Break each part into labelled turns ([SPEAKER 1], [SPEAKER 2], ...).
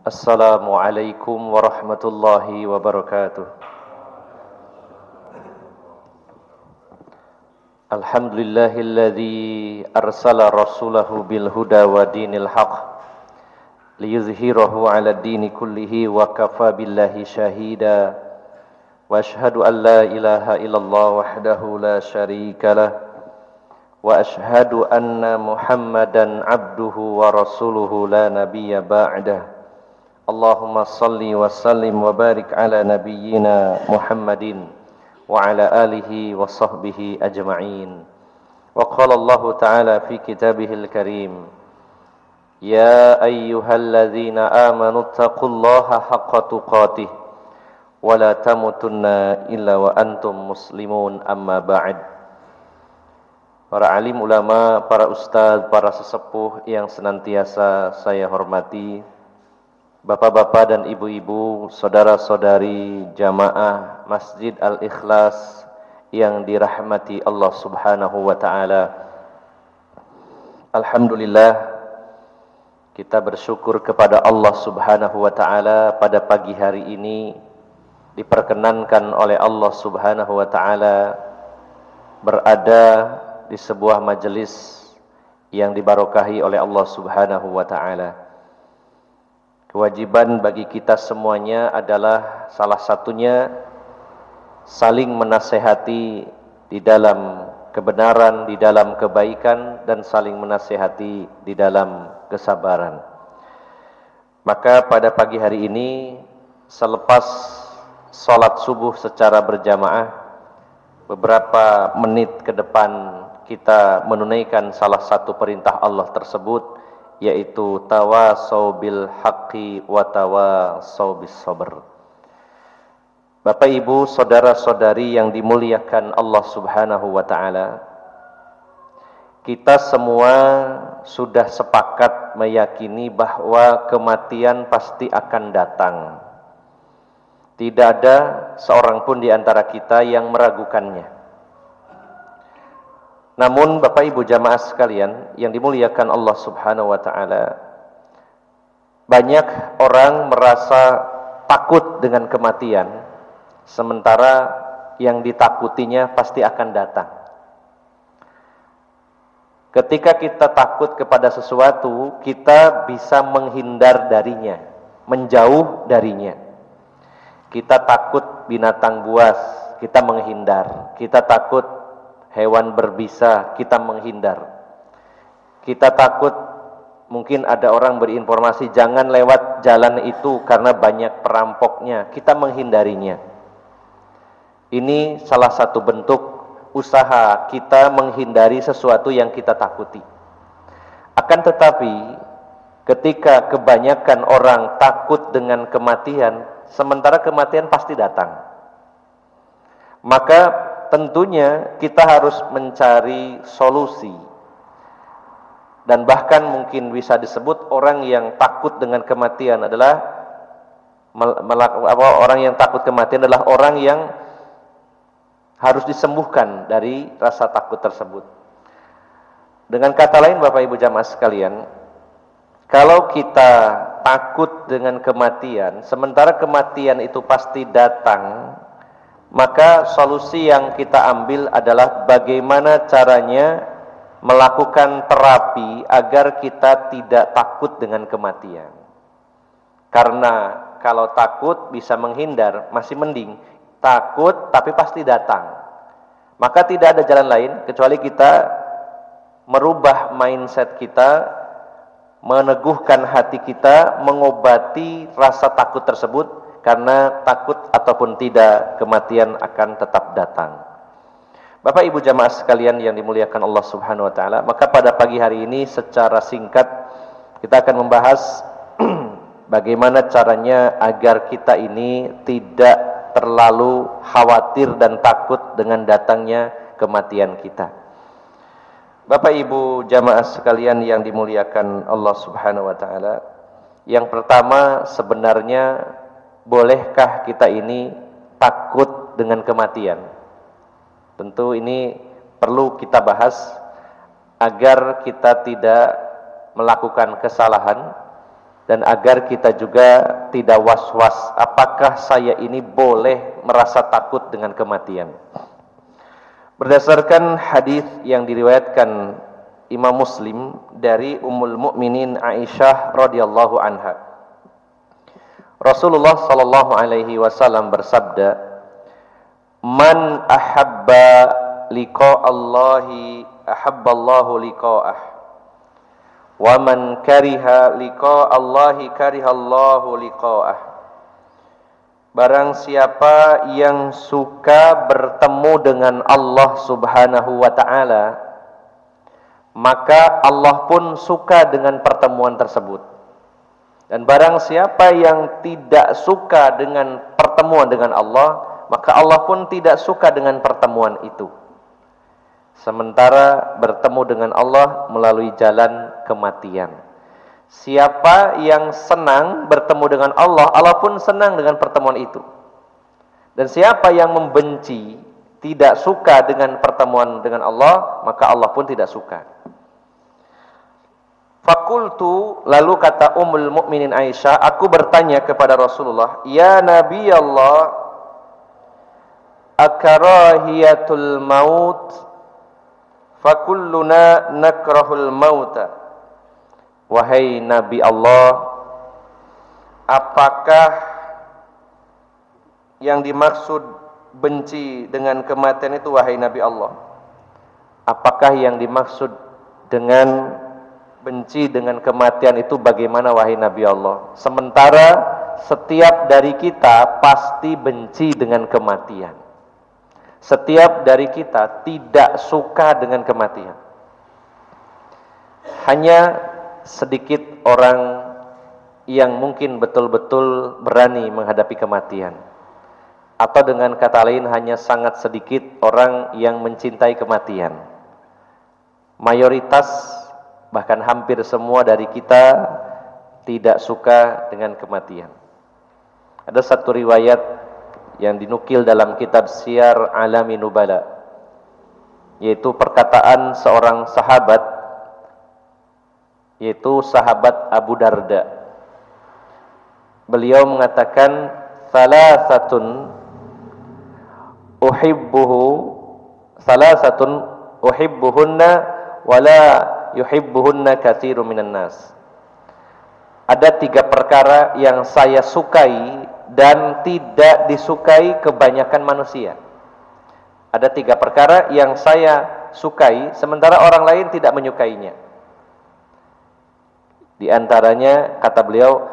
[SPEAKER 1] Assalamualaikum warahmatullahi wabarakatuh. Alhamdulillahilladzi arsala rasulahu bil huda wa dinil haq liyuzhirahu 'ala ad-dini kullihi wa kafa billahi shahida. Wa asyhadu an la ilaha illallah wahdahu la syarika lah. Wa asyhadu anna Muhammadan 'abduhu wa rasuluhu la nabiyya ba'dah. Allahumma salli wa sallim wa barik ala nabiyyina Muhammadin wa ala alihi wa sahbihi ajma'in. Wa qala Allah ta'ala fi kitabihil karim, ya ayyuhalladzina amanu taqullaha haqqa tuqatih wa la tamutunna illa wa antum muslimun, amma ba'd. Para alim ulama, para ustaz, para sesepuh yang senantiasa saya hormati, bapak-bapak dan ibu-ibu, saudara-saudari jamaah Masjid Al-Ikhlas yang dirahmati Allah Subhanahu wa taala. Alhamdulillah, kita bersyukur kepada Allah Subhanahu wa taala pada pagi hari ini diperkenankan oleh Allah Subhanahu wa taala berada di sebuah majelis yang dibarokahi oleh Allah Subhanahu wa taala. Kewajiban bagi kita semuanya adalah salah satunya saling menasehati di dalam kebenaran, di dalam kebaikan, dan saling menasehati di dalam kesabaran. Maka pada pagi hari ini, selepas sholat subuh secara berjamaah, beberapa menit ke depan kita menunaikan salah satu perintah Allah tersebut, yaitu tawasau bil haqqi wa tawasau bis sabr. Bapak Ibu, saudara-saudari yang dimuliakan Allah Subhanahu wa taala, kita semua sudah sepakat meyakini bahwa kematian pasti akan datang. Tidak ada seorang pun di antara kita yang meragukannya. Namun Bapak Ibu jamaah sekalian yang dimuliakan Allah Subhanahu wa taala, banyak orang merasa takut dengan kematian, sementara yang ditakutinya pasti akan datang. Ketika kita takut kepada sesuatu, kita bisa menghindar darinya, menjauh darinya. Kita takut binatang buas, kita menghindar. Kita takut hewan berbisa, kita menghindar. Kita takut, mungkin ada orang berinformasi jangan lewat jalan itu karena banyak perampoknya, kita menghindarinya. Ini salah satu bentuk usaha kita menghindari sesuatu yang kita takuti. Akan tetapi, ketika kebanyakan orang takut dengan kematian, sementara kematian pasti datang, maka tentunya kita harus mencari solusi. Dan bahkan mungkin bisa disebut orang yang takut dengan kematian adalah orang yang takut kematian adalah orang yang harus disembuhkan dari rasa takut tersebut. Dengan kata lain Bapak Ibu jamaah sekalian, kalau kita takut dengan kematian, sementara kematian itu pasti datang, maka solusi yang kita ambil adalah bagaimana caranya melakukan terapi agar kita tidak takut dengan kematian. Karena kalau takut bisa menghindar, masih mending. Takut tapi pasti datang. Maka tidak ada jalan lain kecuali kita merubah mindset kita, meneguhkan hati kita, mengobati rasa takut tersebut. Karena takut ataupun tidak, kematian akan tetap datang. Bapak Ibu jamaah sekalian yang dimuliakan Allah Subhanahu wa taala, maka pada pagi hari ini secara singkat kita akan membahas bagaimana caranya agar kita ini tidak terlalu khawatir dan takut dengan datangnya kematian kita. Bapak Ibu jamaah sekalian yang dimuliakan Allah Subhanahu wa taala, yang pertama, sebenarnya bolehkah kita ini takut dengan kematian? Tentu ini perlu kita bahas agar kita tidak melakukan kesalahan dan agar kita juga tidak was-was apakah saya ini boleh merasa takut dengan kematian. Berdasarkan hadis yang diriwayatkan Imam Muslim dari Ummul Mukminin Aisyah radhiyallahu anha, Rasulullah sallallahu alaihi wasallam bersabda, "Man ahabba liqa'allahi ahabballahu liqa'ah, wa man kariha liqa'allahi karihallahu liqa'ah." Barang siapa yang suka bertemu dengan Allah Subhanahu wa ta'ala, maka Allah pun suka dengan pertemuan tersebut. Dan barang siapa yang tidak suka dengan pertemuan dengan Allah, maka Allah pun tidak suka dengan pertemuan itu. Sementara bertemu dengan Allah melalui jalan kematian. Siapa yang senang bertemu dengan Allah, Allah pun senang dengan pertemuan itu. Dan siapa yang membenci, tidak suka dengan pertemuan dengan Allah, maka Allah pun tidak suka. Fakultu, lalu kata Ummul Mukminin Aisyah, aku bertanya kepada Rasulullah, "Ya Nabi Allah, akarahiyatul maut fakulluna nakrahul mauta." Wahai Nabi Allah, apakah yang dimaksud benci dengan kematian itu, wahai Nabi Allah? Apakah yang dimaksud dengan benci dengan kematian itu bagaimana, wahai Nabi Allah? Sementara setiap dari kita pasti benci dengan kematian. Setiap dari kita tidak suka dengan kematian. Hanya sedikit orang yang mungkin betul-betul berani menghadapi kematian. Atau dengan kata lain, hanya sangat sedikit orang yang mencintai kematian. Mayoritas, bahkan hampir semua dari kita tidak suka dengan kematian. Ada satu riwayat yang dinukil dalam kitab Syiar A'lamin Nubala, yaitu perkataan seorang sahabat, yaitu sahabat Abu Darda. Beliau mengatakan, salasatun uhibbuhunna wala yuhibbuhunna katsirun minan nas. Ada 3 perkara yang saya sukai dan tidak disukai kebanyakan manusia. Ada 3 perkara yang saya sukai sementara orang lain tidak menyukainya. Di antaranya, kata beliau,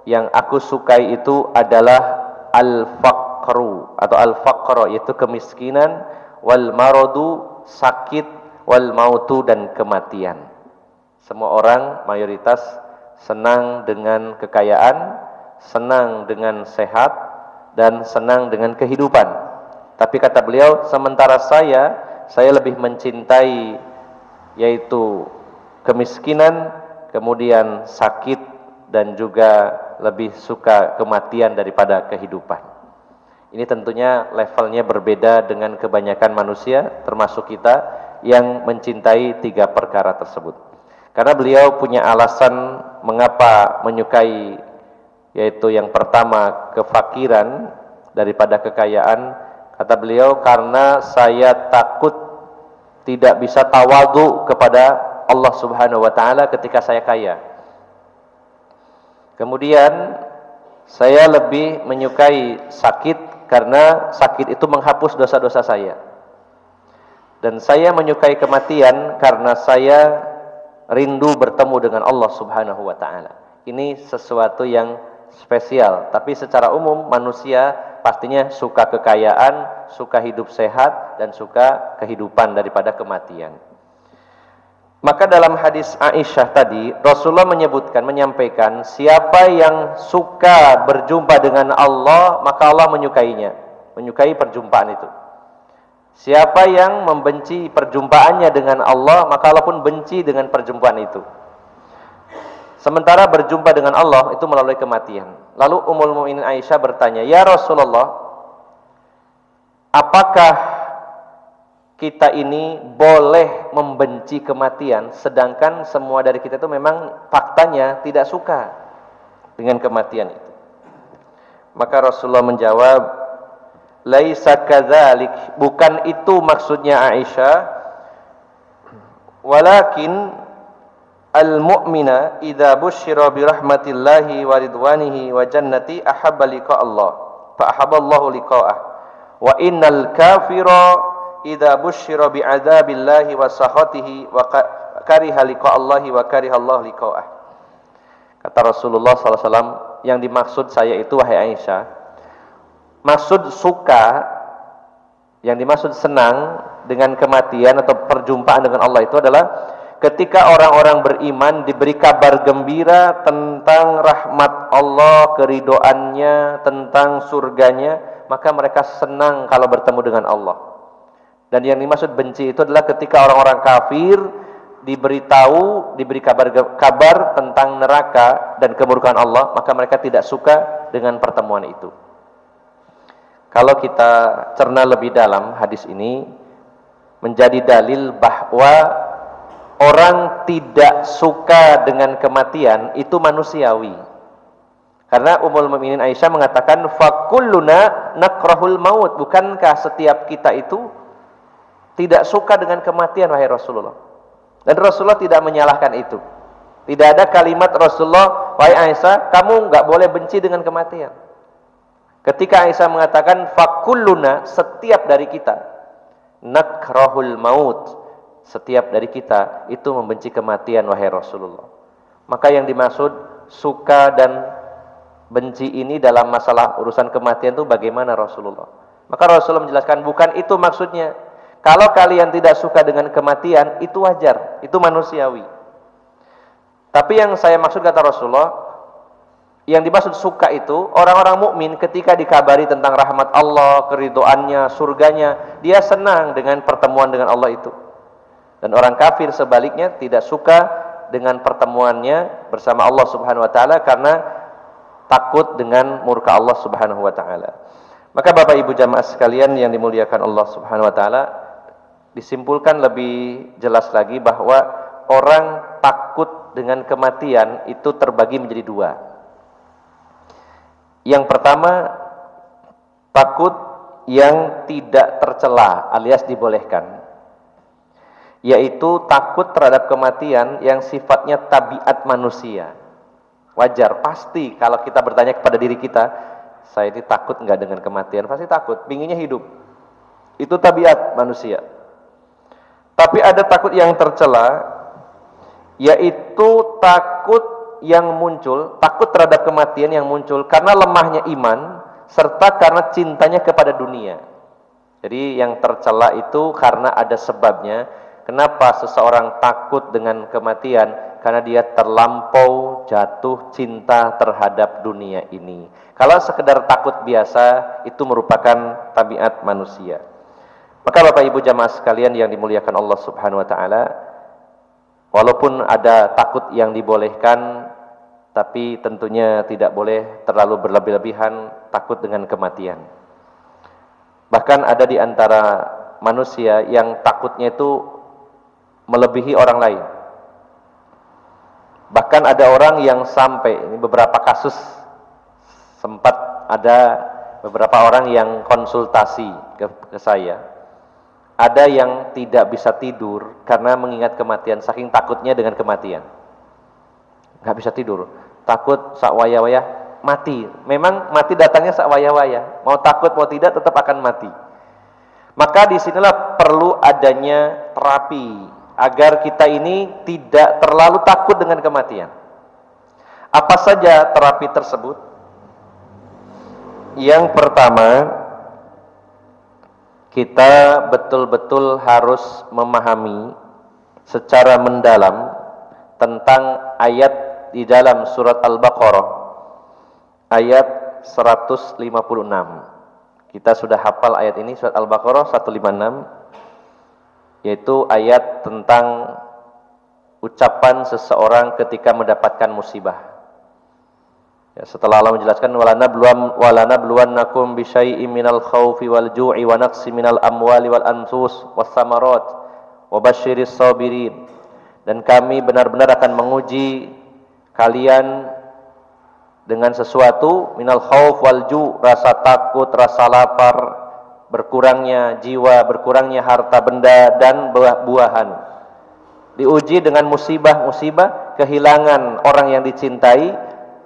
[SPEAKER 1] yang aku sukai itu adalah al-faqru atau al-faqra, yaitu kemiskinan, wal maradu, sakit, wal mautu, dan kematian. Semua orang mayoritas senang dengan kekayaan, senang dengan sehat, dan senang dengan kehidupan. Tapi kata beliau, sementara saya lebih mencintai yaitu kemiskinan, kemudian sakit, dan juga lebih suka kematian daripada kehidupan. Ini tentunya levelnya berbeda dengan kebanyakan manusia, termasuk kita, yang mencintai 3 perkara tersebut. Karena beliau punya alasan mengapa menyukai, yaitu yang pertama kefakiran daripada kekayaan. Kata beliau, karena saya takut tidak bisa tawadhu kepada Allah Subhanahu wa ta'ala ketika saya kaya. Kemudian saya lebih menyukai sakit karena sakit itu menghapus dosa-dosa saya. Dan saya menyukai kematian karena saya rindu bertemu dengan Allah Subhanahu wa ta'ala. Ini sesuatu yang spesial, tapi secara umum manusia pastinya suka kekayaan, suka hidup sehat, dan suka kehidupan daripada kematian. Maka dalam hadis Aisyah tadi, Rasulullah menyampaikan, siapa yang suka berjumpa dengan Allah, maka Allah menyukainya, menyukai perjumpaan itu. Siapa yang membenci perjumpaannya dengan Allah, maka Allah pun benci dengan perjumpaan itu. Sementara berjumpa dengan Allah itu melalui kematian. Lalu Ummul Mukminin Aisyah bertanya, "Ya Rasulullah, apakah kita ini boleh membenci kematian sedangkan semua dari kita itu memang faktanya tidak suka dengan kematian itu. Maka Rasulullah menjawab, laisa kadzalik, bukan itu maksudnya Aisyah, walakin al-mu'mina idza busyira bi rahmatillahi wa ridwanihi wa jannati ahabba liqa Allah fa ahabballahu liqa'ah wa innal kafira idza busyira bi adzabillahi wa sakhatihi wa kariha liqa Allahi wa kariha Allah liqa'ah. Kata Rasulullah SAW, yang dimaksud saya itu wahai Aisyah, maksud suka, yang dimaksud senang dengan kematian atau perjumpaan dengan Allah itu adalah ketika orang-orang beriman diberi kabar gembira tentang rahmat Allah, keridhoannya, tentang surganya, maka mereka senang kalau bertemu dengan Allah. Dan yang dimaksud benci itu adalah ketika orang-orang kafir diberi kabar tentang neraka dan kemurkaan Allah, maka mereka tidak suka dengan pertemuan itu. Kalau kita cerna lebih dalam, hadis ini menjadi dalil bahwa orang tidak suka dengan kematian itu manusiawi. Karena Ummul Mukminin Aisyah mengatakan fakulluna nakrahul maut, bukankah setiap kita itu tidak suka dengan kematian wahai Rasulullah? Dan Rasulullah tidak menyalahkan itu. Tidak ada kalimat Rasulullah, wahai Aisyah, kamu enggak boleh benci dengan kematian. Ketika Aisyah mengatakan fakulluna, setiap dari kita, nakrahul maut, setiap dari kita itu membenci kematian wahai Rasulullah. Maka yang dimaksud suka dan benci ini dalam masalah urusan kematian itu bagaimana Rasulullah? Maka Rasulullah menjelaskan bukan itu maksudnya. Kalau kalian tidak suka dengan kematian itu wajar, itu manusiawi. Tapi yang saya maksud kata Rasulullah, yang dimaksud suka itu orang-orang mukmin ketika dikabari tentang rahmat Allah, keridhoannya, surganya, dia senang dengan pertemuan dengan Allah itu. Dan orang kafir sebaliknya tidak suka dengan pertemuannya bersama Allah Subhanahu wa taala karena takut dengan murka Allah Subhanahu wa taala. Maka Bapak Ibu jamaah sekalian yang dimuliakan Allah Subhanahu wa taala, disimpulkan lebih jelas lagi bahwa orang takut dengan kematian itu terbagi menjadi dua. Yang pertama, takut yang tidak tercela alias dibolehkan, yaitu takut terhadap kematian yang sifatnya tabiat manusia. Wajar, pasti kalau kita bertanya kepada diri kita, saya ini takut enggak dengan kematian? Pasti takut, pinginnya hidup. Itu tabiat manusia. Tapi ada takut yang tercela, yaitu takut yang muncul, takut terhadap kematian yang muncul karena lemahnya iman serta karena cintanya kepada dunia. Jadi yang tercela itu karena ada sebabnya. Kenapa seseorang takut dengan kematian? Karena dia terlampau jatuh cinta terhadap dunia ini. Kalau sekedar takut biasa, itu merupakan tabiat manusia. Maka Bapak Ibu jamaah sekalian yang dimuliakan Allah Subhanahu wa taala, walaupun ada takut yang dibolehkan, tapi tentunya tidak boleh terlalu berlebih-lebihan takut dengan kematian. Bahkan ada di antara manusia yang takutnya itu melebihi orang lain. Bahkan ada orang yang sampai, ini beberapa kasus sempat ada beberapa orang yang konsultasi ke saya. Ada yang tidak bisa tidur karena mengingat kematian, saking takutnya dengan kematian. Nggak bisa tidur, takut sak waya-waya mati. Memang mati datangnya sak waya-waya, mau takut mau tidak tetap akan mati. Maka disinilah perlu adanya terapi agar kita ini tidak terlalu takut dengan kematian. Apa saja terapi tersebut? Yang pertama, kita betul-betul harus memahami secara mendalam tentang ayat di dalam surat Al-Baqarah ayat 156. Kita sudah hafal ayat ini, surat Al-Baqarah 156, yaitu ayat tentang ucapan seseorang ketika mendapatkan musibah. Ya, setelah Allah menjelaskan walanabluwannakum bisyai'im minal khaufi wal ju'i wa naqsi minal amwali wal anfus was samarat wa basyiris sabirin, dan kami benar-benar akan menguji kalian dengan sesuatu minal khauf wal ju, rasa takut, rasa lapar, berkurangnya jiwa, berkurangnya harta benda dan buah-buahan. Diuji dengan musibah-musibah, kehilangan orang yang dicintai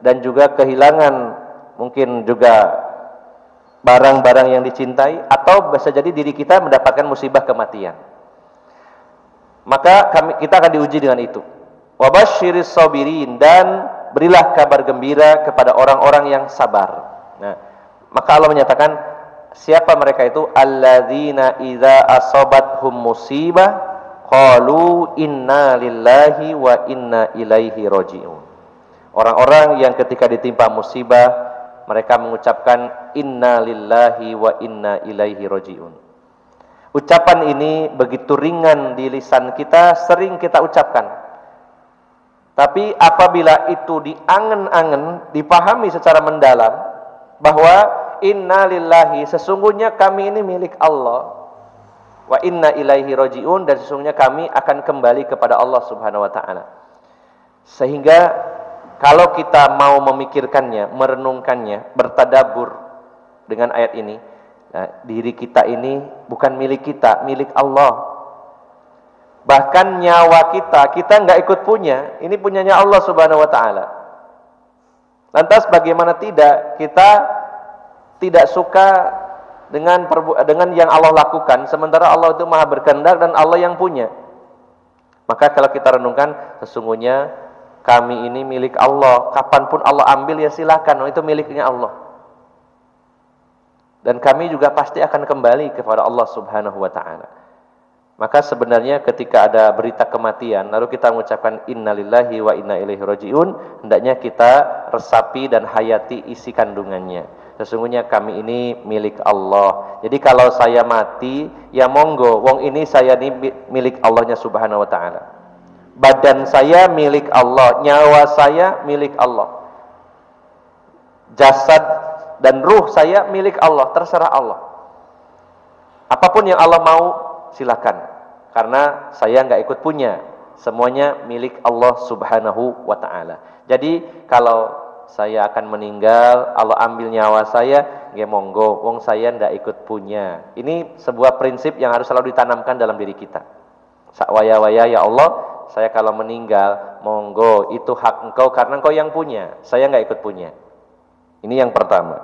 [SPEAKER 1] dan juga kehilangan mungkin juga barang-barang yang dicintai, atau bisa jadi diri kita mendapatkan musibah kematian. Maka kita akan diuji dengan itu. Wabasyiris sabirin, dan berilah kabar gembira kepada orang-orang yang sabar. Nah, maka Allah menyatakan siapa mereka itu? Alladzina idza asabathum musibah qalu inna lillahi wa inna ilaihi raji'un. Orang-orang yang ketika ditimpa musibah mereka mengucapkan inna lillahi wa inna ilaihi raji'un. Ucapan ini begitu ringan di lisan kita, sering kita ucapkan. Tapi apabila itu diangen-angen, dipahami secara mendalam bahwa inna lillahi, sesungguhnya kami ini milik Allah, wa inna ilaihi raji'un, dan sesungguhnya kami akan kembali kepada Allah Subhanahu wa taala. Sehingga kalau kita mau memikirkannya, merenungkannya, bertadabbur dengan ayat ini, nah, diri kita ini bukan milik kita, milik Allah. Bahkan nyawa kita nggak ikut punya, ini punyanya Allah Subhanahu wa taala. Lantas bagaimana kita tidak suka dengan yang Allah lakukan, sementara Allah itu Maha berkehendak dan Allah yang punya. Maka kalau kita renungkan, sesungguhnya kami ini milik Allah. Kapanpun Allah ambil ya silakan, itu miliknya Allah. Dan kami juga pasti akan kembali kepada Allah Subhanahu wa taala. Maka sebenarnya ketika ada berita kematian lalu kita mengucapkan innalillahi wa inna ilaihi raji'un, hendaknya kita resapi dan hayati isi kandungannya. Sesungguhnya kami ini milik Allah. Jadi kalau saya mati, ya monggo, wong ini saya ini milik Allahnya Subhanahu wa taala. Badan saya milik Allah, nyawa saya milik Allah. Jasad dan ruh saya milik Allah, terserah Allah. Apapun yang Allah mau, silakan. Karena saya nggak ikut punya, semuanya milik Allah Subhanahu wa taala. Jadi kalau saya akan meninggal, Allah ambil nyawa saya, nggih monggo, wong saya ndak ikut punya. Ini sebuah prinsip yang harus selalu ditanamkan dalam diri kita. Sakwaya-waya, ya Allah, saya kalau meninggal, monggo, itu hak engkau karena engkau yang punya, saya nggak ikut punya. Ini yang pertama,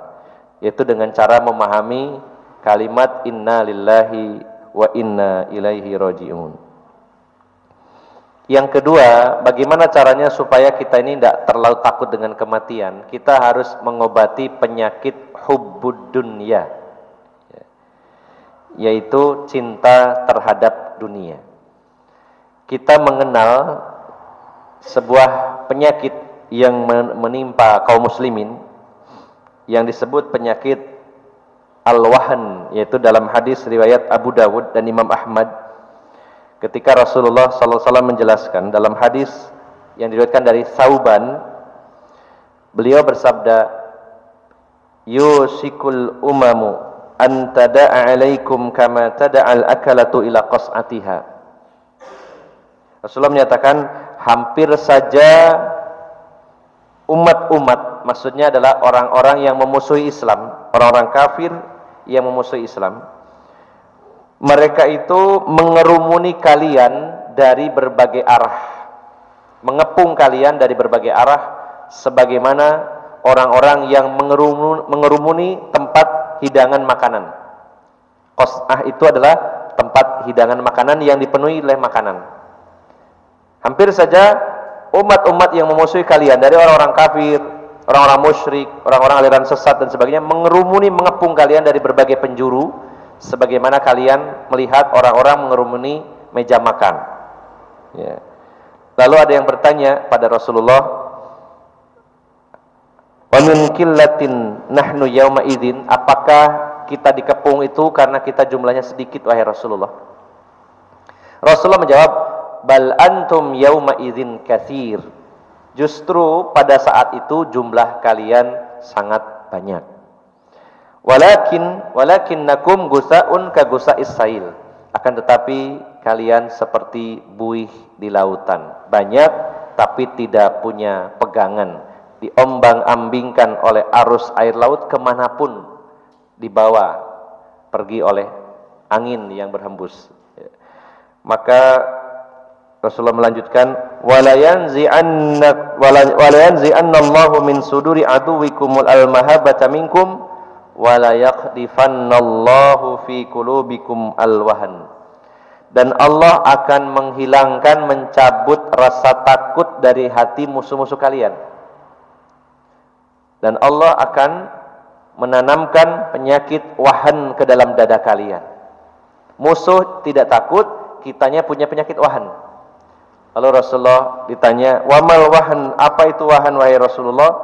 [SPEAKER 1] yaitu dengan cara memahami kalimat inna lillahi wa inna ilaihi raji'un. Yang kedua, bagaimana caranya supaya kita ini tidak terlalu takut dengan kematian? Kita harus mengobati penyakit hubbud dunya, yaitu cinta terhadap dunia. Kita mengenal sebuah penyakit yang menimpa kaum muslimin yang disebut penyakit al-wahn, yaitu dalam hadis riwayat Abu Dawud dan Imam Ahmad, ketika Rasulullah SAW menjelaskan dalam hadis yang diriwayatkan dari Sauban, beliau bersabda, yusikul umamu an tada'a alaikum kama tada'al akalatu ila qas'atiha. Rasulullah menyatakan, hampir saja umat-umat, maksudnya adalah orang-orang yang memusuhi Islam, orang-orang kafir yang memusuhi Islam, mereka itu mengerumuni kalian dari berbagai arah, mengepung kalian dari berbagai arah, sebagaimana orang-orang yang mengerumuni tempat hidangan makanan. Qas'ah itu adalah tempat hidangan makanan yang dipenuhi oleh makanan. Hampir saja umat-umat yang memusuhi kalian dari orang-orang kafir, orang-orang musyrik, orang-orang aliran sesat dan sebagainya, mengerumuni, mengepung kalian dari berbagai penjuru, sebagaimana kalian melihat orang-orang mengerumuni meja makan. Ya. Lalu ada yang bertanya pada Rasulullah, wa min qillatin nahnu yauma idzin, apakah kita dikepung itu karena kita jumlahnya sedikit wahai Rasulullah? Rasulullah menjawab, bal antum yauma idzin katsir. Justru pada saat itu jumlah kalian sangat banyak. Walakinnakum gusaun ka gusais sail. Akan tetapi kalian seperti buih di lautan. Banyak tapi tidak punya pegangan. diombang-ambingkan oleh arus air laut kemanapun dibawa pergi oleh angin yang berhembus. Maka Rasulullah melanjutkan, wala yanzi'anna Allahu min suduri aduwikumul al-mahabbata minkum wala yaqdifanna Allahu fi qulubikum al-wahn. Dan Allah akan menghilangkan, mencabut rasa takut dari hati musuh-musuh kalian. Dan Allah akan menanamkan penyakit wahan ke dalam dada kalian. Musuh tidak takut, kitanya punya penyakit wahan. Lalu Rasulullah ditanya, wamal wahan, apa itu wahan wahai Rasulullah?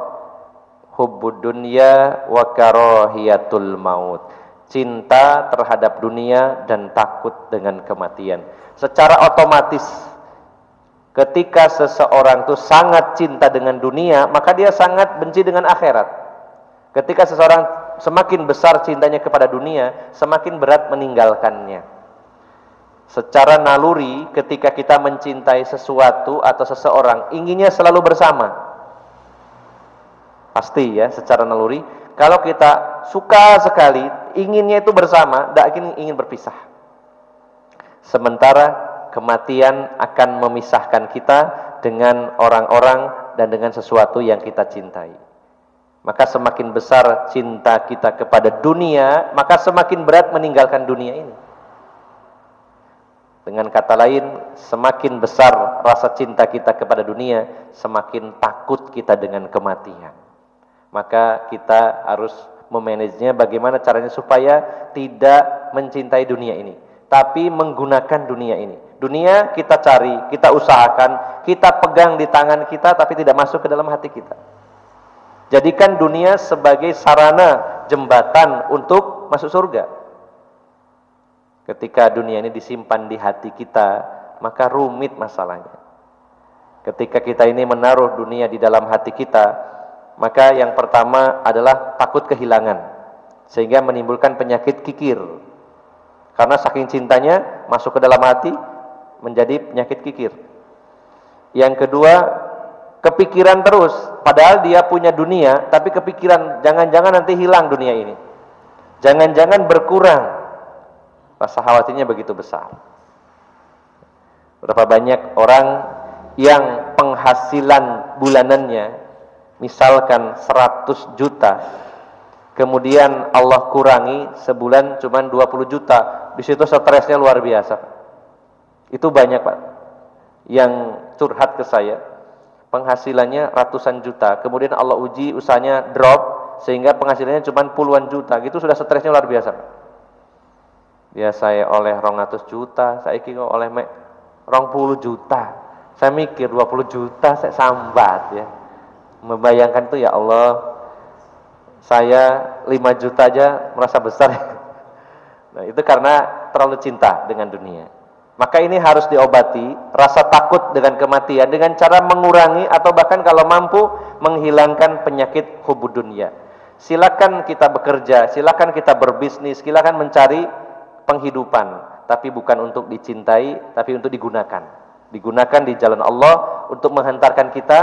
[SPEAKER 1] Hubbud dunya wa karahiyatul maut. Cinta terhadap dunia dan takut dengan kematian. Secara otomatis ketika seseorang itu sangat cinta dengan dunia, maka dia sangat benci dengan akhirat. Ketika seseorang semakin besar cintanya kepada dunia, semakin berat meninggalkannya. Secara naluri, ketika kita mencintai sesuatu atau seseorang, inginnya selalu bersama. Pasti ya, secara naluri. Kalau kita suka sekali, inginnya itu bersama, tidak ingin berpisah. Sementara kematian akan memisahkan kita dengan orang-orang dan dengan sesuatu yang kita cintai. Maka semakin besar cinta kita kepada dunia, maka semakin berat meninggalkan dunia ini. Dengan kata lain, semakin besar rasa cinta kita kepada dunia, semakin takut kita dengan kematian. Maka kita harus memanagenya bagaimana caranya supaya tidak mencintai dunia ini, tapi menggunakan dunia ini. Dunia kita cari, kita usahakan, kita pegang di tangan kita, tapi tidak masuk ke dalam hati kita. Jadikan dunia sebagai sarana jembatan untuk masuk surga. Ketika dunia ini disimpan di hati kita, maka rumit masalahnya. Ketika kita ini menaruh dunia di dalam hati kita, maka yang pertama adalah takut kehilangan, sehingga menimbulkan penyakit kikir. Karena saking cintanya masuk ke dalam hati menjadi penyakit kikir. Yang kedua, kepikiran terus, padahal dia punya dunia, tapi kepikiran jangan-jangan nanti hilang dunia ini, jangan-jangan berkurang. Rasa khawatirnya begitu besar. Berapa banyak orang yang penghasilan bulanannya misalkan 100 juta, kemudian Allah kurangi sebulan cuma 20 juta, di situ stresnya luar biasa. Itu banyak Pak yang curhat ke saya, penghasilannya ratusan juta, kemudian Allah uji usahanya drop sehingga penghasilannya cuma puluhan juta, gitu sudah stresnya luar biasa Pak. Ya saya oleh 200 juta, saya kira oleh 20 juta. Saya mikir 20 juta saya sambat ya. Membayangkan itu ya Allah, saya 5 juta aja merasa besar. Nah, itu karena terlalu cinta dengan dunia. Maka ini harus diobati, rasa takut dengan kematian dengan cara mengurangi atau bahkan kalau mampu menghilangkan penyakit hubbud dunya. Silakan kita bekerja, silakan kita berbisnis, silakan mencari penghidupan, tapi bukan untuk dicintai, tapi untuk digunakan. Digunakan di jalan Allah untuk menghantarkan kita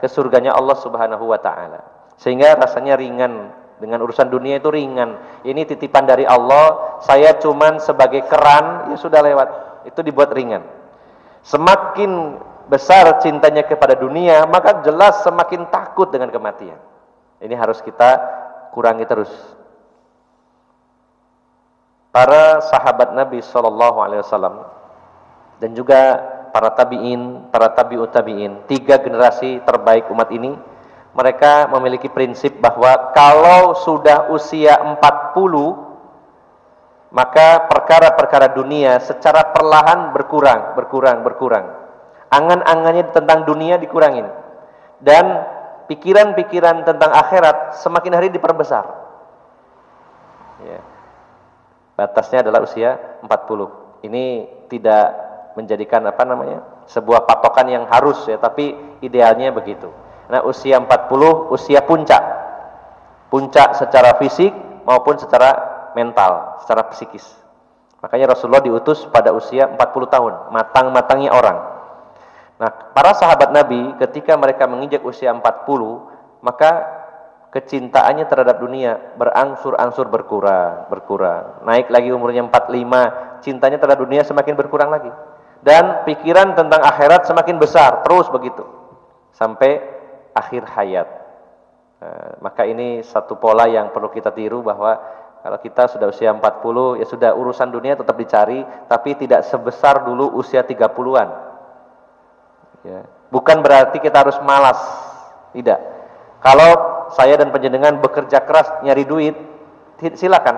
[SPEAKER 1] ke surganya Allah Subhanahu wa taala. Sehingga rasanya ringan, dengan urusan dunia itu ringan. Ini titipan dari Allah, saya cuman sebagai keran, ya sudah lewat. Itu dibuat ringan. Semakin besar cintanya kepada dunia, maka jelas semakin takut dengan kematian. Ini harus kita kurangi terus. Para sahabat Nabi SAW dan juga para tabi'in, para tabi'ut tabi'in, 3 generasi terbaik umat ini, mereka memiliki prinsip bahwa kalau sudah usia 40, maka perkara-perkara dunia secara perlahan berkurang. Angan-angannya tentang dunia dikurangin, dan pikiran-pikiran tentang akhirat semakin hari diperbesar. Ya. Batasnya adalah usia 40. Ini tidak menjadikan sebuah patokan yang harus ya, tapi idealnya begitu. Nah, usia 40 usia puncak. Puncak secara fisik maupun secara mental, secara psikis. Makanya Rasulullah diutus pada usia 40 tahun, matang-matangnya orang. Nah, para sahabat Nabi ketika mereka menginjak usia 40, maka kecintaannya terhadap dunia berangsur-angsur berkurang. Naik lagi umurnya 45, cintanya terhadap dunia semakin berkurang lagi. Dan pikiran tentang akhirat semakin besar, terus begitu. Sampai akhir hayat. Maka ini satu pola yang perlu kita tiru, bahwa kalau kita sudah usia 40, ya sudah, urusan dunia tetap dicari, tapi tidak sebesar dulu usia 30-an. Ya. Bukan berarti kita harus malas, tidak. Kalau saya dan panjenengan bekerja keras nyari duit, silakan.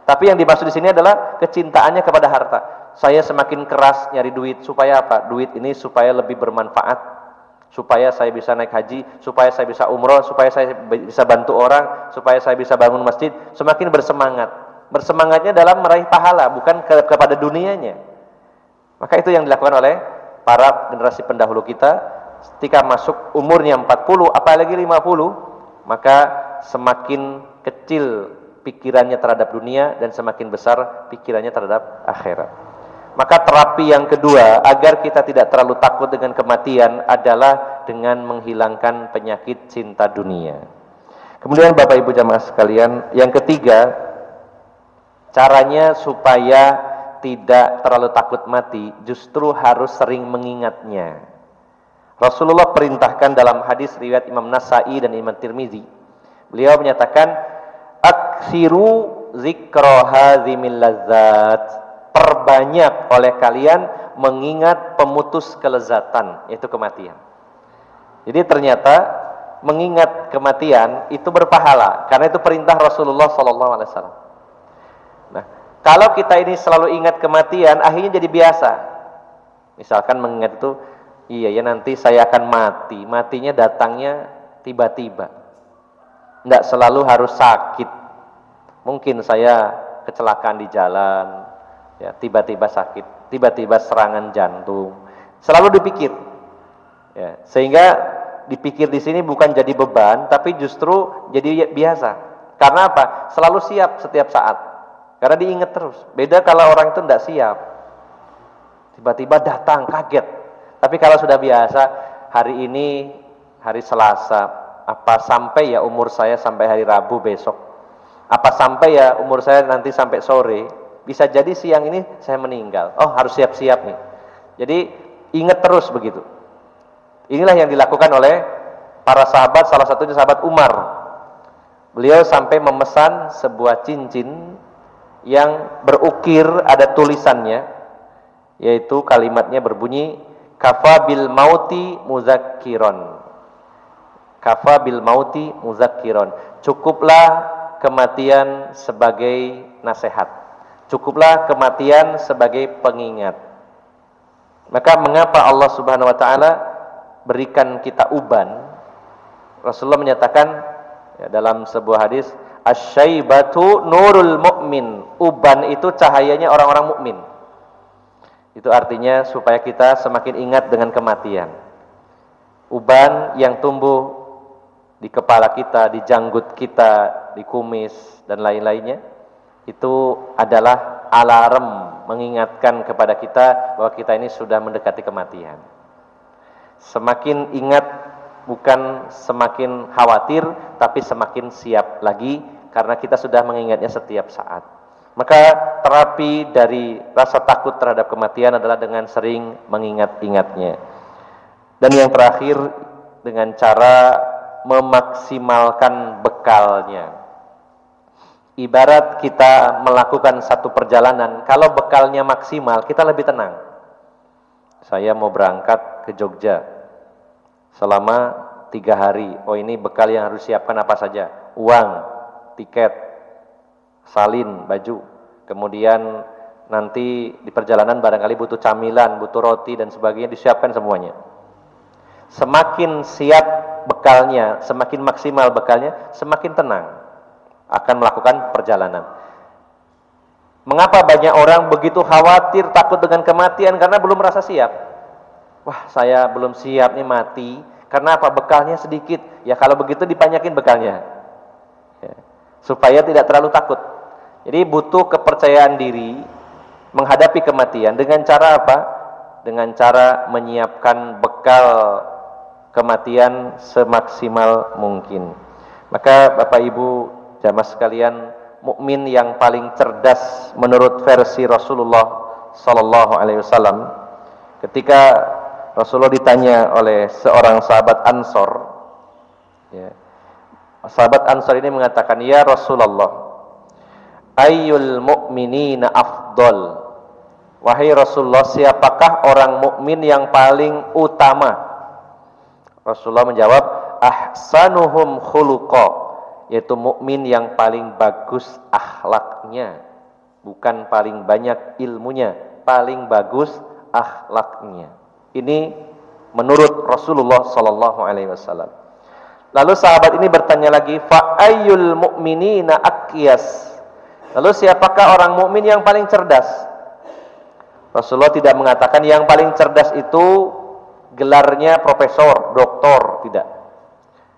[SPEAKER 1] Tapi yang dimaksud di sini adalah kecintaannya kepada harta. Saya semakin keras nyari duit, supaya apa? Duit ini supaya lebih bermanfaat, supaya saya bisa naik haji, supaya saya bisa umroh, supaya saya bisa bantu orang, supaya saya bisa bangun masjid. Semakin bersemangat. Bersemangatnya dalam meraih pahala, bukan kepada dunianya. Maka itu yang dilakukan oleh para generasi pendahulu kita. Ketika masuk umurnya 40, apalagi 50, maka semakin kecil pikirannya terhadap dunia dan semakin besar pikirannya terhadap akhirat. Maka terapi yang kedua agar kita tidak terlalu takut dengan kematian adalah dengan menghilangkan penyakit cinta dunia. Kemudian Bapak Ibu jamaah sekalian, yang ketiga, caranya supaya tidak terlalu takut mati justru harus sering mengingatnya. Rasulullah perintahkan dalam hadis riwayat Imam Nasa'i dan Imam Tirmizi. Beliau menyatakan, "Aksiru zikra hadzimil ladzat." Perbanyak oleh kalian mengingat pemutus kelezatan, yaitu kematian. Jadi ternyata mengingat kematian itu berpahala, karena itu perintah Rasulullah SAW. Nah, kalau kita ini selalu ingat kematian, akhirnya jadi biasa. Misalkan mengingat itu, iya ya nanti saya akan mati. Matinya datangnya tiba-tiba. Tidak selalu harus sakit. Mungkin saya kecelakaan di jalan, ya tiba-tiba sakit, tiba-tiba serangan jantung. Selalu dipikir. Ya, sehingga dipikir di sini bukan jadi beban, tapi justru jadi biasa. Karena apa? Selalu siap setiap saat. Karena diingat terus. Beda kalau orang itu tidak siap. Tiba-tiba datang, kaget. Tapi kalau sudah biasa, hari ini hari Selasa, apa sampai ya umur saya sampai hari Rabu besok? Apa sampai ya umur saya nanti sampai sore? Bisa jadi siang ini saya meninggal. Oh, harus siap-siap nih. Jadi ingat terus begitu. Inilah yang dilakukan oleh para sahabat, salah satunya sahabat Umar. Beliau sampai memesan sebuah cincin yang berukir, ada tulisannya, yaitu kalimatnya berbunyi, "Kafa bil mauti muzakkiron." Kafa bil mauti muzakkiron. Cukuplah kematian sebagai nasihat. Cukuplah kematian sebagai pengingat. Maka mengapa Allah Subhanahu wa taala berikan kita uban? Rasulullah menyatakan ya, dalam sebuah hadis, "Asy-syaibatu nurul mu'min." Uban itu cahayanya orang-orang mukmin. Itu artinya supaya kita semakin ingat dengan kematian. Uban yang tumbuh di kepala kita, di janggut kita, di kumis dan lain-lainnya, itu adalah alarm mengingatkan kepada kita bahwa kita ini sudah mendekati kematian. Semakin ingat, bukan semakin khawatir, tapi semakin siap lagi karena kita sudah mengingatnya setiap saat. Maka terapi dari rasa takut terhadap kematian adalah dengan sering mengingat-ingatnya. Dan yang terakhir, dengan cara memaksimalkan bekalnya. Ibarat kita melakukan satu perjalanan, kalau bekalnya maksimal, kita lebih tenang. Saya mau berangkat ke Jogja selama 3 hari. Oh, ini bekal yang harus siapkan apa saja? Uang, tiket, salin, baju. Kemudian nanti di perjalanan barangkali butuh camilan, butuh roti dan sebagainya, disiapkan semuanya. Semakin siap bekalnya, semakin maksimal bekalnya, semakin tenang akan melakukan perjalanan. Mengapa banyak orang begitu khawatir, takut dengan kematian? Karena belum merasa siap. Wah, saya belum siap nih mati. Karena apa? Bekalnya sedikit. Ya kalau begitu dibanyakin bekalnya. Ya, supaya tidak terlalu takut. Jadi butuh kepercayaan diri menghadapi kematian. Dengan cara apa? Dengan cara menyiapkan bekal kematian semaksimal mungkin. Maka Bapak Ibu jamaah sekalian, mukmin yang paling cerdas menurut versi Rasulullah sallallahu alaihi wasallam, ketika Rasulullah ditanya oleh seorang sahabat Ansor, ya, sahabat Ansor ini mengatakan, "Ya Rasulullah, ayyul mu'minina afdal?" Wahai Rasulullah, siapakah orang mukmin yang paling utama? Rasulullah menjawab, ahsanuhum khuluqa, yaitu mukmin yang paling bagus akhlaknya, bukan paling banyak ilmunya, paling bagus akhlaknya. Ini menurut Rasulullah sallallahu alaihi wasallam. Lalu sahabat ini bertanya lagi, fa ayyul mu'minina aqyas? Lalu siapakah orang mukmin yang paling cerdas? Rasulullah tidak mengatakan yang paling cerdas itu gelarnya profesor, doktor, tidak.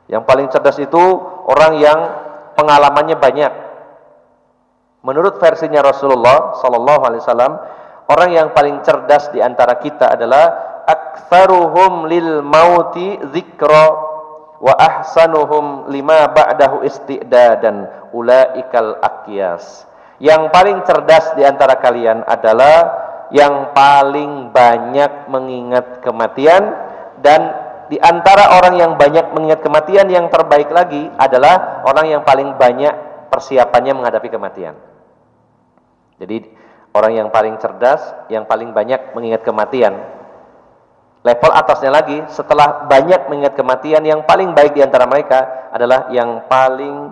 [SPEAKER 1] Yang paling cerdas itu orang yang pengalamannya banyak. Menurut versinya Rasulullah sallallahu alaihi wasallam, orang yang paling cerdas di antara kita adalah aktsaruhum lil mauti dzikra wa ahsanuhum lima ba'dahu isti'dadan ulaikal aqyas. Yang paling cerdas di antara kalian adalah yang paling banyak mengingat kematian, dan di antara orang yang banyak mengingat kematian, yang terbaik lagi adalah orang yang paling banyak persiapannya menghadapi kematian. Jadi orang yang paling cerdas, yang paling banyak mengingat kematian. Level atasnya lagi, setelah banyak mengingat kematian, yang paling baik di antara mereka adalah yang paling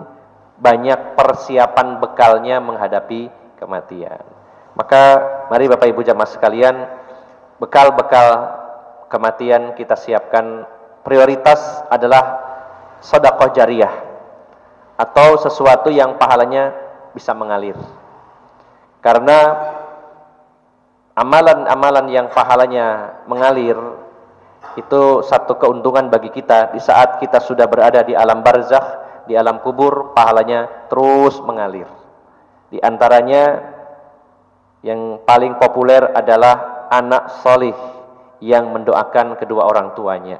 [SPEAKER 1] banyak persiapan bekalnya menghadapi kematian. Maka mari Bapak Ibu jamaah sekalian, bekal-bekal kematian kita siapkan. Prioritas adalah sedekah jariyah, atau sesuatu yang pahalanya bisa mengalir. Karena amalan-amalan yang pahalanya mengalir itu satu keuntungan bagi kita di saat kita sudah berada di alam barzakh, di alam kubur, pahalanya terus mengalir. Di antaranya yang paling populer adalah anak solih yang mendoakan kedua orang tuanya.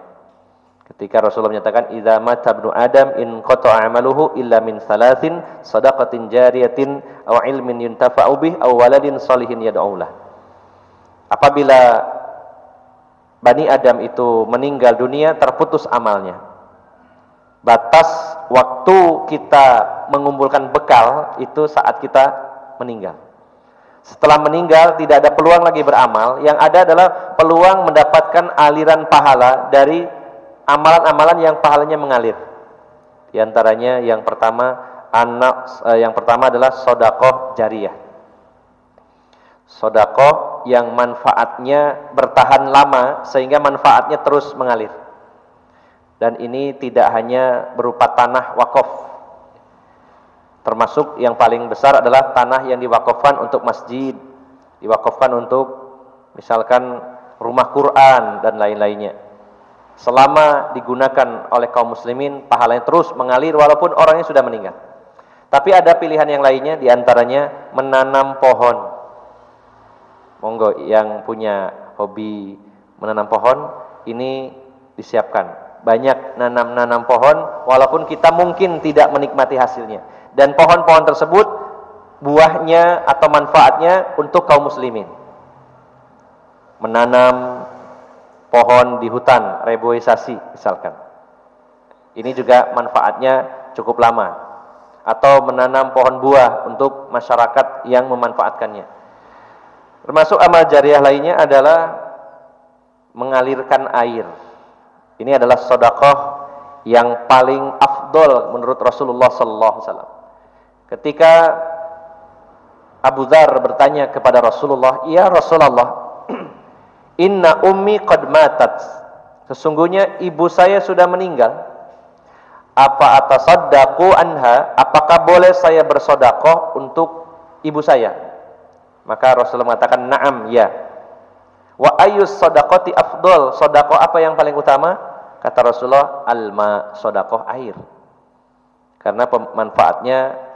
[SPEAKER 1] Ketika Rasulullah menyatakan, idza mata ibnu adam in qata'a amaluhu illa min salasin shadaqatin jariyatin aw ilmin yuntafa'u bih aw waladin sholihin yad'u lah. Apabila Bani Adam itu meninggal dunia, terputus amalnya. Batas waktu kita mengumpulkan bekal itu saat kita meninggal. Setelah meninggal tidak ada peluang lagi beramal, yang ada adalah peluang mendapatkan aliran pahala dari amalan-amalan yang pahalanya mengalir. Di antaranya yang pertama adalah sedekah jariyah. Sedekah yang manfaatnya bertahan lama sehingga manfaatnya terus mengalir. Dan ini tidak hanya berupa tanah wakaf. Termasuk yang paling besar adalah tanah yang diwakafkan untuk masjid, diwakafkan untuk misalkan rumah Quran dan lain-lainnya. Selama digunakan oleh kaum muslimin, pahalanya terus mengalir walaupun orangnya sudah meninggal. Tapi ada pilihan yang lainnya, diantaranya menanam pohon. Monggo yang punya hobi menanam pohon, ini disiapkan. Banyak nanam pohon walaupun kita mungkin tidak menikmati hasilnya. Dan pohon-pohon tersebut buahnya atau manfaatnya untuk kaum muslimin. Menanam pohon di hutan, reboisasi misalkan. Ini juga manfaatnya cukup lama. Atau menanam pohon buah untuk masyarakat yang memanfaatkannya. Termasuk amal jariyah lainnya adalah mengalirkan air. Ini adalah sedekah yang paling afdol menurut Rasulullah sallallahu alaihi wasallam. Ketika Abu Dzar bertanya kepada Rasulullah, "Ya Rasulullah, inna ummi qad matat." Sesungguhnya ibu saya sudah meninggal. Apa atasaddaqu anha? Apakah boleh saya bersedekah untuk ibu saya? Maka Rasulullah mengatakan, "Na'am, ya." Wa ayyus shadaqati afdal? Sedekah apa yang paling utama? Kata Rasulullah, "Alma," sedekah air. Karena manfaatnya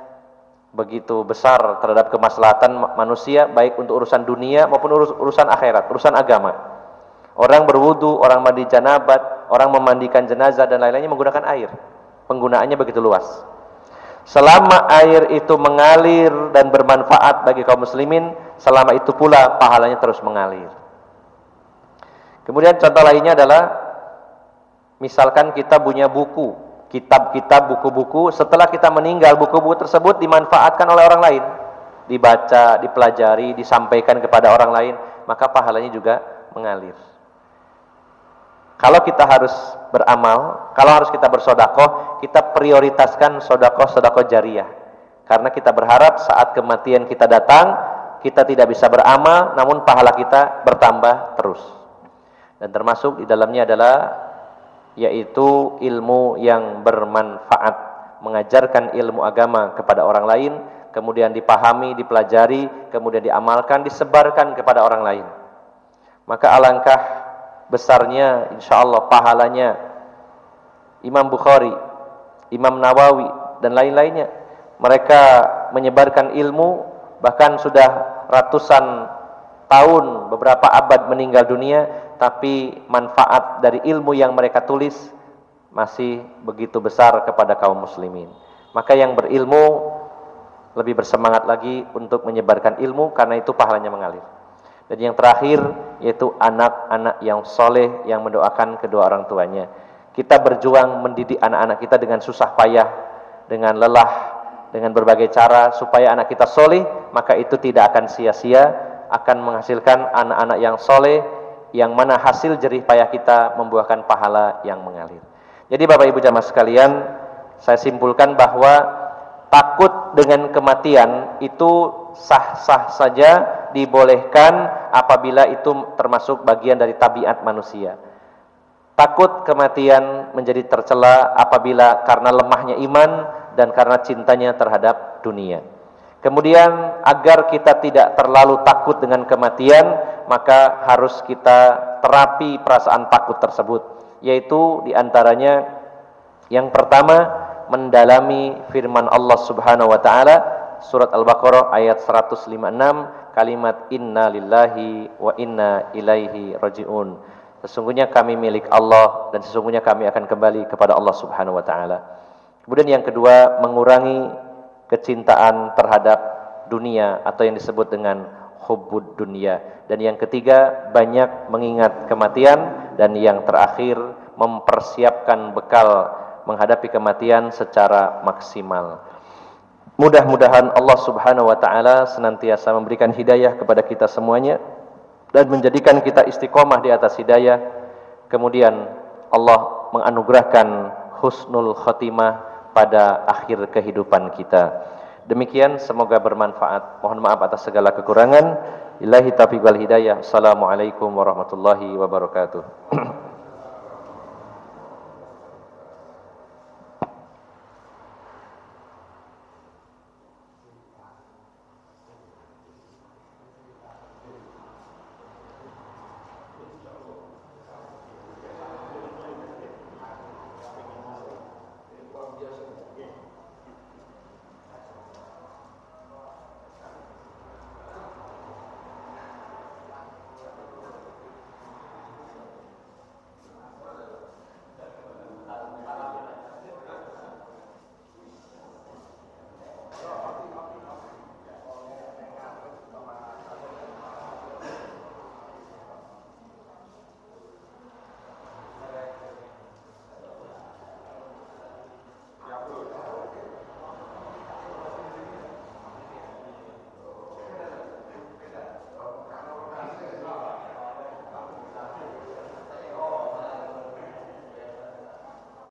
[SPEAKER 1] begitu besar terhadap kemaslahatan manusia, baik untuk urusan dunia maupun urusan akhirat, urusan agama. Orang berwudu, orang mandi janabat, orang memandikan jenazah dan lain-lainnya menggunakan air. Penggunaannya begitu luas. Selama air itu mengalir dan bermanfaat bagi kaum muslimin, selama itu pula pahalanya terus mengalir. Kemudian contoh lainnya adalah, misalkan kita punya buku, kitab-kitab, buku-buku, setelah kita meninggal, buku-buku tersebut dimanfaatkan oleh orang lain, dibaca, dipelajari, disampaikan kepada orang lain, maka pahalanya juga mengalir. Kalau kita harus beramal, kalau harus kita bersodakoh, kita prioritaskan sodakoh jariyah. Karena kita berharap saat kematian kita datang, kita tidak bisa beramal, namun pahala kita bertambah terus. Dan termasuk di dalamnya adalah yaitu ilmu yang bermanfaat, mengajarkan ilmu agama kepada orang lain, kemudian dipahami, dipelajari, kemudian diamalkan, disebarkan kepada orang lain. Maka alangkah besarnya insyaallah pahalanya Imam Bukhari, Imam Nawawi dan lain-lainnya. Mereka menyebarkan ilmu, bahkan sudah ratusan tahun, beberapa abad meninggal dunia, tapi manfaat dari ilmu yang mereka tulis masih begitu besar kepada kaum muslimin. Maka yang berilmu lebih bersemangat lagi untuk menyebarkan ilmu, karena itu pahalanya mengalir. Dan yang terakhir yaitu anak-anak yang soleh yang mendoakan kedua orang tuanya. Kita berjuang mendidik anak-anak kita dengan susah payah, dengan lelah, dengan berbagai cara supaya anak kita soleh, maka itu tidak akan sia-sia, akan menghasilkan anak-anak yang soleh, yang mana hasil jerih payah kita membuahkan pahala yang mengalir. Jadi Bapak Ibu jamaah sekalian, saya simpulkan bahwa takut dengan kematian itu sah-sah saja, dibolehkan apabila itu termasuk bagian dari tabiat manusia. Takut kematian menjadi tercela apabila karena lemahnya iman dan karena cintanya terhadap dunia. Kemudian agar kita tidak terlalu takut dengan kematian, maka harus kita terapi perasaan takut tersebut, yaitu diantaranya yang pertama, mendalami firman Allah Subhanahu wa taala surat Al-Baqarah ayat 156, kalimat inna lillahi wa inna ilaihi rajiun. Sesungguhnya kami milik Allah dan sesungguhnya kami akan kembali kepada Allah Subhanahu wa taala. Kemudian yang kedua, mengurangi kecintaan terhadap dunia atau yang disebut dengan hubbud dunia. Dan yang ketiga, banyak mengingat kematian. Dan yang terakhir, mempersiapkan bekal menghadapi kematian secara maksimal. Mudah-mudahan Allah Subhanahu wa taala senantiasa memberikan hidayah kepada kita semuanya dan menjadikan kita istiqomah di atas hidayah. Kemudian Allah menganugerahkan husnul khotimah pada akhir kehidupan kita. Demikian, semoga bermanfaat. Mohon maaf atas segala kekurangan. Billahi taufiq wal hidayah. Assalamualaikum warahmatullahi wabarakatuh.